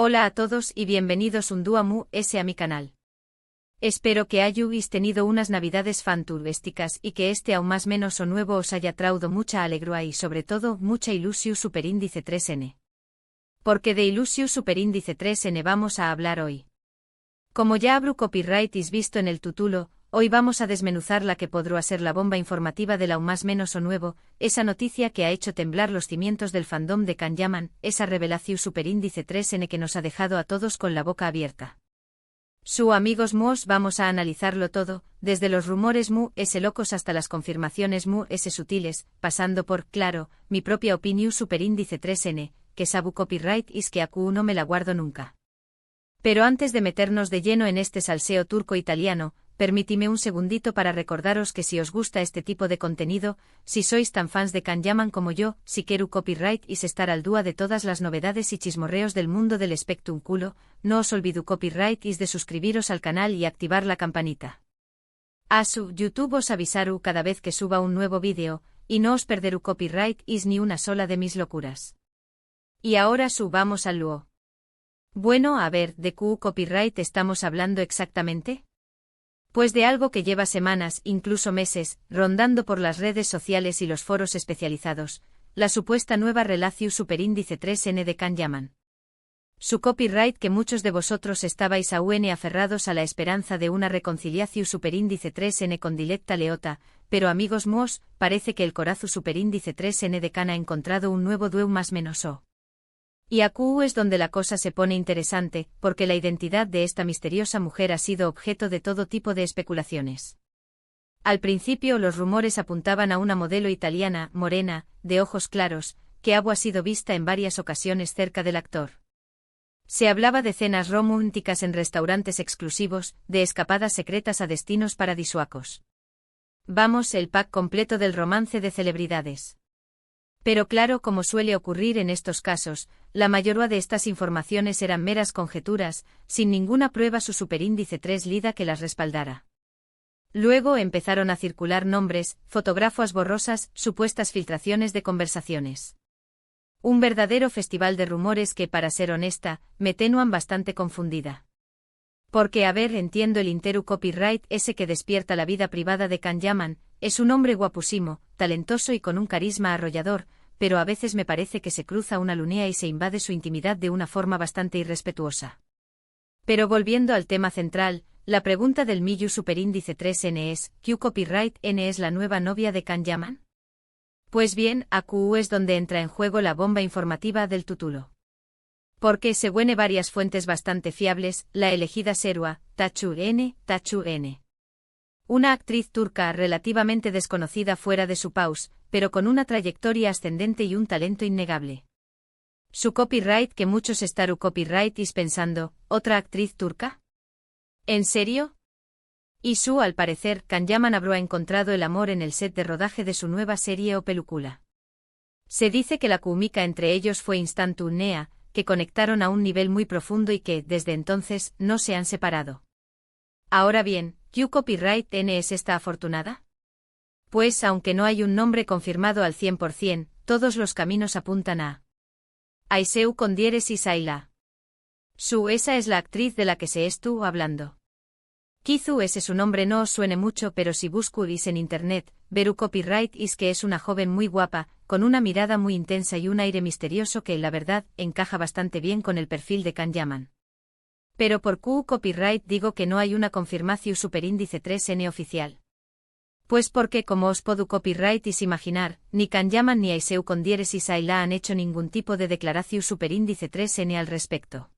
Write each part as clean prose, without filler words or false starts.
Hola a todos y bienvenidos un día más a mi canal. Espero que hayáis tenido unas navidades fantásticas y que aún más menos o nuevo os haya traído mucha alegría y sobre todo mucha ilusión superíndice 3N. Porque de ilusión superíndice 3N vamos a hablar hoy. Como ya hablo copyright is visto en el título, hoy vamos a desmenuzar la que podrá ser la bomba informativa de la aún más menos o nuevo, esa noticia que ha hecho temblar los cimientos del fandom de Kanyaman, esa revelación superíndice 3N que nos ha dejado a todos con la boca abierta. Amigos mos vamos a analizarlo todo, desde los rumores locos hasta las confirmaciones sutiles, pasando por, claro, mi propia opinión superíndice 3N, que sabu copyright is que acu no me la guardo nunca. Pero antes de meternos de lleno en este salseo turco-italiano, permítime un segundito para recordaros que si os gusta este tipo de contenido, si sois tan fans de Kanyaman como yo, si quiero copyright y estar al día de todas las novedades y chismorreos del mundo del espectáculo, no os olvido copyright is de suscribiros al canal y activar la campanita. YouTube os avisaru cada vez que suba un nuevo vídeo, y no os perderu copyright is ni una sola de mis locuras. Y ahora subamos al luo. Bueno, a ver, ¿de qué copyright estamos hablando exactamente? Pues de algo que lleva semanas, incluso meses, rondando por las redes sociales y los foros especializados, la supuesta nueva relación superíndice 3N de Kanyaman. Su copyright que muchos de vosotros estabais aún aferrados a la esperanza de una reconciliación superíndice 3N con Diletta Leotta, pero amigos mos, parece que el corazo superíndice 3N de Kan ha encontrado un nuevo dueo más menos o. Y aquí es donde la cosa se pone interesante, porque la identidad de esta misteriosa mujer ha sido objeto de todo tipo de especulaciones. Al principio los rumores apuntaban a una modelo italiana, morena, de ojos claros, que ha sido vista en varias ocasiones cerca del actor. Se hablaba de cenas románticas en restaurantes exclusivos, de escapadas secretas a destinos paradisíacos. Vamos, el pack completo del romance de celebridades. Pero claro, como suele ocurrir en estos casos, la mayoría de estas informaciones eran meras conjeturas, sin ninguna prueba su superíndice 3 lida que las respaldara. Luego empezaron a circular nombres, fotografías borrosas, supuestas filtraciones de conversaciones. Un verdadero festival de rumores que, para ser honesta, me tenuan bastante confundida. Porque entiendo el interu copyright ese que despierta la vida privada de Kanyaman, es un hombre guapúsimo, talentoso y con un carisma arrollador, pero a veces me parece que se cruza una línea y se invade su intimidad de una forma bastante irrespetuosa. Pero volviendo al tema central, la pregunta del Miyu superíndice 3N es, ¿Q copyright N es la nueva novia de Kanyaman? Pues bien, AQ es donde entra en juego la bomba informativa del título. Porque según varias fuentes bastante fiables, la elegida será Tachu N. Una actriz turca relativamente desconocida fuera de su país, pero con una trayectoria ascendente y un talento innegable. Su copyright que muchos estaru copyright is pensando, ¿otra actriz turca? ¿En serio? Y al parecer, Kanyaman habrá encontrado el amor en el set de rodaje de su nueva serie o película. Se dice que la química entre ellos fue instantánea, que conectaron a un nivel muy profundo y que, desde entonces, no se han separado. Ahora bien, ¿Q copyright N es esta afortunada? Pues aunque no hay un nombre confirmado al 100%, todos los caminos apuntan a Aiseu con diéresis Ayla. Esa es la actriz de la que se estuvo hablando. Kizu ese su nombre no os suene mucho, pero si buscáis en internet, veru copyright is que es una joven muy guapa, con una mirada muy intensa y un aire misterioso que, la verdad, encaja bastante bien con el perfil de Kanyaman. Pero por Q copyright digo que no hay una confirmación superíndice 3N oficial. Pues porque como os puedo copyright is imaginar, ni Kanyaman ni Aiseu con diéresis Ayla han hecho ningún tipo de declaración superíndice 3N al respecto.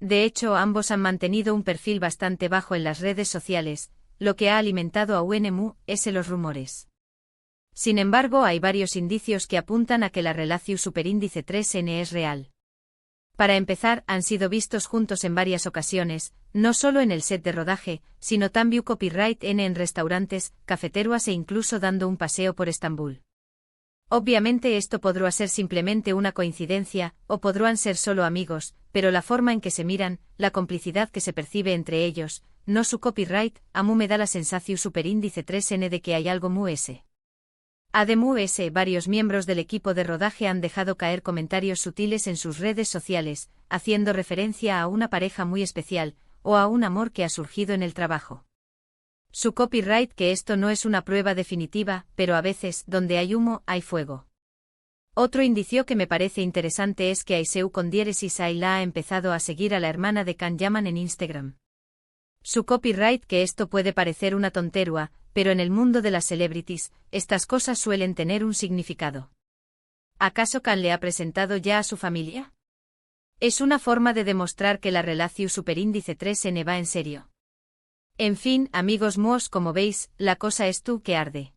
De hecho, ambos han mantenido un perfil bastante bajo en las redes sociales, lo que ha alimentado a UNMU, los rumores. Sin embargo, hay varios indicios que apuntan a que la relación superíndice 3N es real. Para empezar, han sido vistos juntos en varias ocasiones, no solo en el set de rodaje, sino también copyright N en restaurantes, cafeterías e incluso dando un paseo por Estambul. Obviamente esto podrá ser simplemente una coincidencia, o podrán ser solo amigos, pero la forma en que se miran, la complicidad que se percibe entre ellos, no su copyright, a mí me da la sensación superíndice 3N de que hay algo mu ese. Además, varios miembros del equipo de rodaje han dejado caer comentarios sutiles en sus redes sociales, haciendo referencia a una pareja muy especial, o a un amor que ha surgido en el trabajo. Su copyright que esto no es una prueba definitiva, pero a veces, donde hay humo, hay fuego. Otro indicio que me parece interesante es que Aiseu con diéresis Ayla ha empezado a seguir a la hermana de Can Yaman en Instagram. Su copyright que esto puede parecer una tontería, pero en el mundo de las celebrities, estas cosas suelen tener un significado. ¿Acaso Can le ha presentado ya a su familia? Es una forma de demostrar que la relación superíndice 3n va en serio. En fin, amigos míos, como veis, la cosa es tú que arde.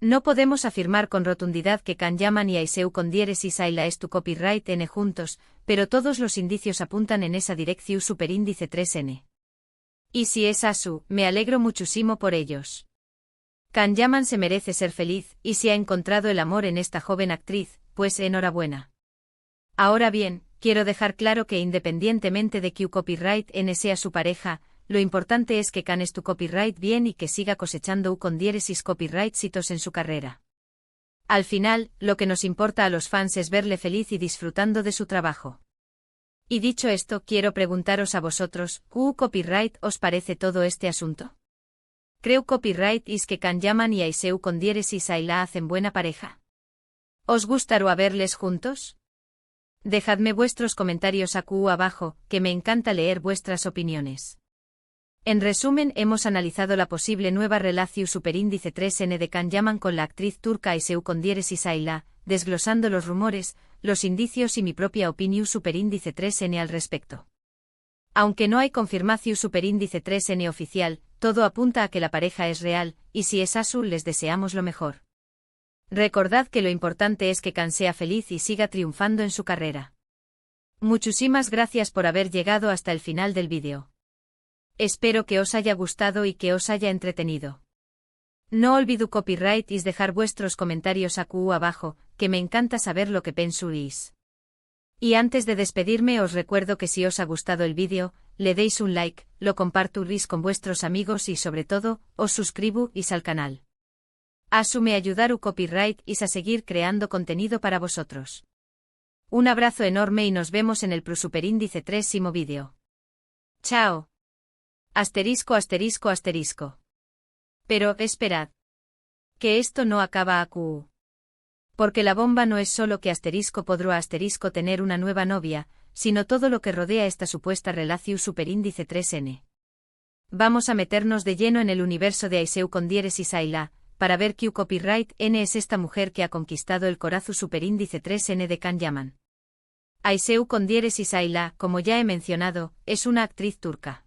No podemos afirmar con rotundidad que Can Yaman y Aiseu con diéresis Ayla es tu copyright n juntos, pero todos los indicios apuntan en esa dirección superíndice 3n. Y si es asu, me alegro muchísimo por ellos. Can Yaman se merece ser feliz, y si ha encontrado el amor en esta joven actriz, pues enhorabuena. Ahora bien, quiero dejar claro que independientemente de que copyright n sea su pareja, lo importante es que Can es tu copyright bien y que siga cosechando con diéresis copyright hitos en su carrera. Al final, lo que nos importa a los fans es verle feliz y disfrutando de su trabajo. Y dicho esto, quiero preguntaros a vosotros, ¿qué copyright os parece todo este asunto? ¿Creo copyright es que Can Yaman y Aiseu con diéresis Ayla hacen buena pareja? ¿Os gustaría verles juntos? Dejadme vuestros comentarios aquí abajo, que me encanta leer vuestras opiniones. En resumen, hemos analizado la posible nueva relación superíndice 3n de Can Yaman con la actriz turca Aiseu con diéresis Ayla, desglosando los rumores, los indicios y mi propia opinión superíndice 3n al respecto. Aunque no hay confirmación superíndice 3n oficial, todo apunta a que la pareja es real, y si es asu les deseamos lo mejor. Recordad que lo importante es que Can sea feliz y siga triunfando en su carrera. Muchísimas gracias por haber llegado hasta el final del vídeo. Espero que os haya gustado y que os haya entretenido. No olvidéis copyright y dejar vuestros comentarios aquí abajo, que me encanta saber lo que pensáis. Y antes de despedirme os recuerdo que si os ha gustado el vídeo, le deis un like, lo compartís con vuestros amigos y sobre todo, os suscribís al canal. Asume ayudar copyright y a seguir creando contenido para vosotros. Un abrazo enorme y nos vemos en el superíndice 3º vídeo. Chao. Asterisco asterisco asterisco. Pero, esperad. Que esto no acaba aquí. Porque la bomba no es solo que asterisco podrá asterisco tener una nueva novia, sino todo lo que rodea esta supuesta relación superíndice 3n. Vamos a meternos de lleno en el universo de Aiseu con diéresis Ayla, para ver qué copyright n es esta mujer que ha conquistado el corazón superíndice 3n de Can Yaman. Aiseu con diéresis Ayla, como ya he mencionado, es una actriz turca.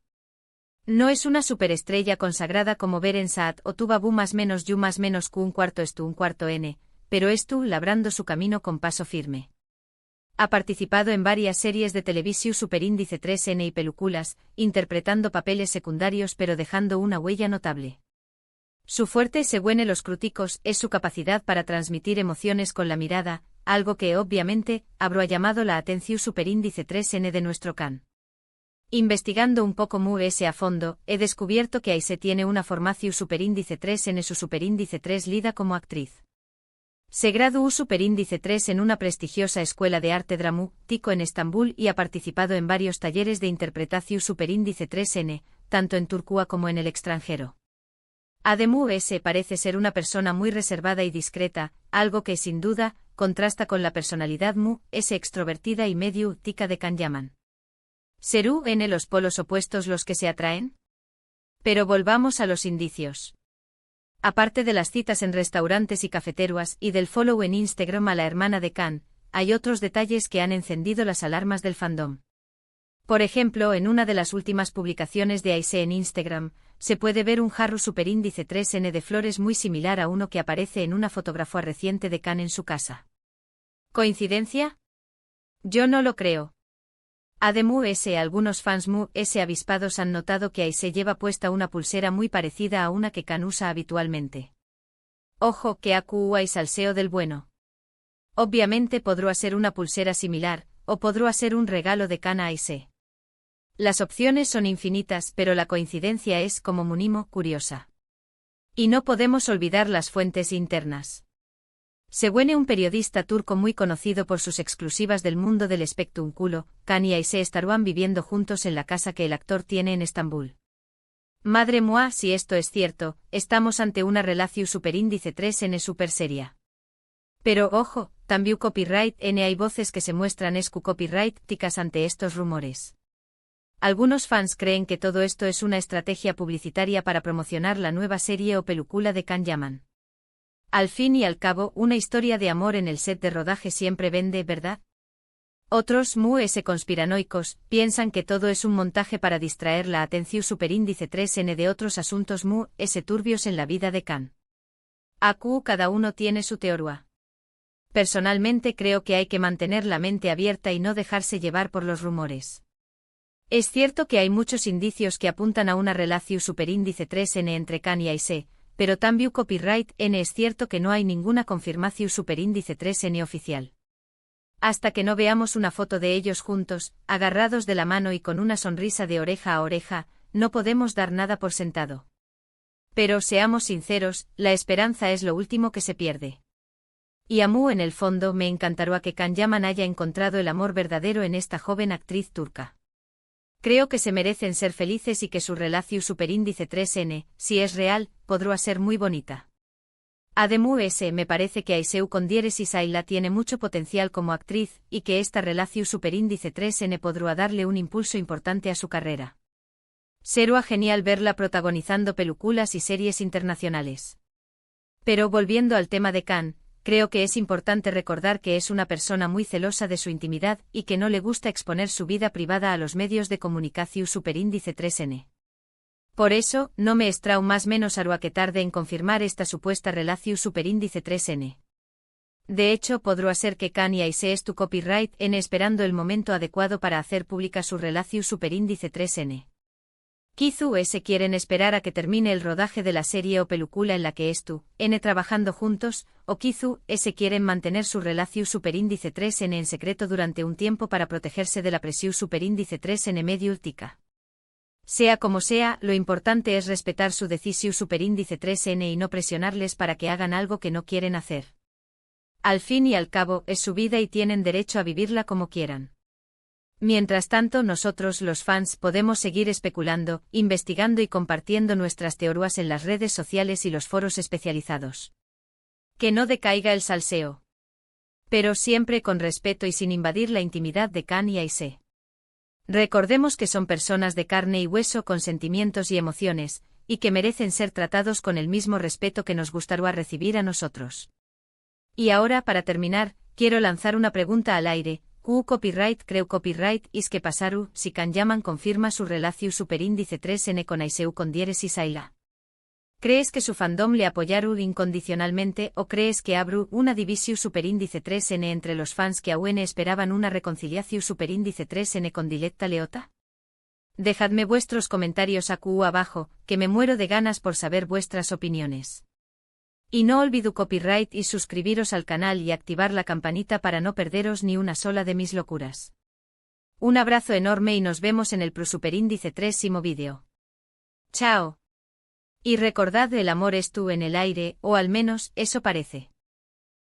No es una superestrella consagrada como Beren Saat o Tubabu más menos Yu más menos Q un cuarto es tu un cuarto n, pero es tú labrando su camino con paso firme. Ha participado en varias series de televisión superíndice 3n y películas, interpretando papeles secundarios pero dejando una huella notable. Su fuerte, según los críticos, es su capacidad para transmitir emociones con la mirada, algo que obviamente habrá llamado la atención superíndice 3n de nuestro Can. Investigando un poco ese a fondo, he descubierto que Aise tiene una formación superíndice 3 en su superíndice 3 lida como actriz. Se graduó superíndice 3 en una prestigiosa escuela de arte dramático en Estambul y ha participado en varios talleres de interpretación superíndice 3n, tanto en Turquía como en el extranjero. Además, parece ser una persona muy reservada y discreta, algo que, sin duda, contrasta con la personalidad extrovertida y medio tica de Can Yaman. ¿Serán los polos opuestos los que se atraen? Pero volvamos a los indicios. Aparte de las citas en restaurantes y cafeterías y del follow en Instagram a la hermana de Can, hay otros detalles que han encendido las alarmas del fandom. Por ejemplo, en una de las últimas publicaciones de Aise en Instagram, se puede ver un jarro superíndice 3n de flores muy similar a uno que aparece en una fotografía reciente de Can en su casa. ¿Coincidencia? Yo no lo creo. Además, algunos fans avispados han notado que Aise lleva puesta una pulsera muy parecida a una que Can usa habitualmente. Ojo, que hay salseo del bueno. Obviamente podrá ser una pulsera similar, o podrá ser un regalo de Can a Aise. Las opciones son infinitas, pero la coincidencia es, como mínimo, curiosa. Y no podemos olvidar las fuentes internas. Según un periodista turco muy conocido por sus exclusivas del mundo del espectáculo, Can y Ayşe estarán viviendo juntos en la casa que el actor tiene en Estambul. Madre mía, si esto es cierto, estamos ante una relación superíndice 3N super seria. Pero ojo, también copyright N hay voces que se muestran copyright ticas ante estos rumores. Algunos fans creen que todo esto es una estrategia publicitaria para promocionar la nueva serie o película de Can Yaman. Al fin y al cabo, una historia de amor en el set de rodaje siempre vende, ¿verdad? Otros, conspiranoicos, piensan que todo es un montaje para distraer la atención superíndice 3N de otros asuntos turbios en la vida de Can. Aquí cada uno tiene su teoría. Personalmente creo que hay que mantener la mente abierta y no dejarse llevar por los rumores. Es cierto que hay muchos indicios que apuntan a una relación superíndice 3N entre Can y Ayşe, pero también copyright N es cierto que no hay ninguna confirmación superíndice 3N oficial. Hasta que no veamos una foto de ellos juntos, agarrados de la mano y con una sonrisa de oreja a oreja, no podemos dar nada por sentado. Pero seamos sinceros, la esperanza es lo último que se pierde. Y a mí en el fondo me encantaría que Can Yaman haya encontrado el amor verdadero en esta joven actriz turca. Creo que se merecen ser felices y que su relación superíndice 3N, si es real, podrá ser muy bonita. Además, me parece que Ayşe con diéresis Ayla tiene mucho potencial como actriz y que esta relación superíndice 3N podrá darle un impulso importante a su carrera. Será genial verla protagonizando películas y series internacionales. Pero volviendo al tema de Can, creo que es importante recordar que es una persona muy celosa de su intimidad y que no le gusta exponer su vida privada a los medios de comunicación superíndice 3N. Por eso, no me extrau más menos arua que tarde en confirmar esta supuesta relación superíndice 3N. De hecho, podrá ser que Can y Ayşe es tu copyright N esperando el momento adecuado para hacer pública su relación superíndice 3N. Quizás quieren esperar a que termine el rodaje de la serie o película en la que N trabajando juntos, o quizás quieren mantener su relación superíndice 3N en secreto durante un tiempo para protegerse de la presión superíndice 3N mediática. Sea como sea, lo importante es respetar su decisión superíndice 3N y no presionarles para que hagan algo que no quieren hacer. Al fin y al cabo, es su vida y tienen derecho a vivirla como quieran. Mientras tanto, nosotros los fans podemos seguir especulando, investigando y compartiendo nuestras teorías en las redes sociales y los foros especializados. Que no decaiga el salseo. Pero siempre con respeto y sin invadir la intimidad de Can y Ayşe. Recordemos que son personas de carne y hueso con sentimientos y emociones, y que merecen ser tratados con el mismo respeto que nos gustaría recibir a nosotros. Y ahora, para terminar, quiero lanzar una pregunta al aire. Creo copyright is que pasaru si Can Yaman confirma su relación superíndice 3N con Ayşe con diéresis Ayla. ¿Crees que su fandom le apoyaru incondicionalmente o crees que habrá una división superíndice 3N entre los fans que aún esperaban una reconciliación superíndice 3N con Diletta Leotta? Dejadme vuestros comentarios aquí abajo, que me muero de ganas por saber vuestras opiniones. Y no olvido copyright y suscribiros al canal y activar la campanita para no perderos ni una sola de mis locuras. Un abrazo enorme y nos vemos en el superíndice 3º vídeo. Chao. Y recordad, el amor es tú en el aire, o al menos, eso parece.